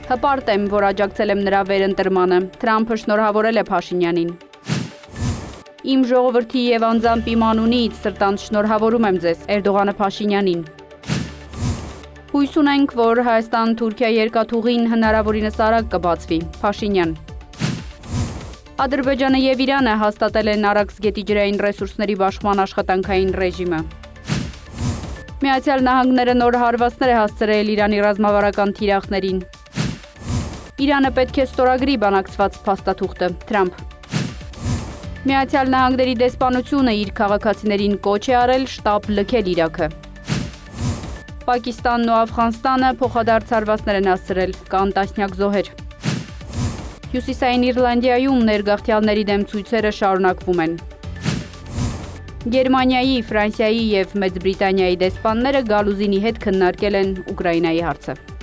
Հպարտ եմ, որ աջակցել եմ նրա վերընտրմանը, Թրամփը շնորհավորել է Փաշինյանին։ Իմ ժողովրդի և անձամբ իմ անունից սրտանց շնորհավորում եմ ձեզ, Էրդողանը Փաշինյանին։ Հույս ունենք, որ Հայաստան-Թուրքիա երկաթուղին հնարավորինս արագ կբացվի, Փաշինյան։ Ադրբեջանը և Իրանը հաստատել են Արաքս գետի ջրային ռեսուրսների բաշխման աշխատանքային ռեժիմը։ Միացյալ Նահանգները նոր հարվածներ է հասցրել Իրանի ռազմավարական թիրախներին։ Իրանը պետք է ստորագրի բանակցված փաստաթուղթը, Թրամփ։ Միացյալ Նահանգների դեսպանությունը իր քաղաքացիներին կոչ է արել շտապ լքել Իրաքը։ Պակիստանն ու Աֆղանստանը փոխադարձ հարվածներ են հասցրել, կան տասնյակ զոհեր։ Հյուսիսային Իռլանդիայում ներգաղթյալների դեմ ցույցերը շարունակվում են։ Գերմանիայի, Ֆրանսիայի և Մեծ Բրիտանիայի դեսպանները Գալուզինի հետ քննարկել են Ուկրաինայի հարցը։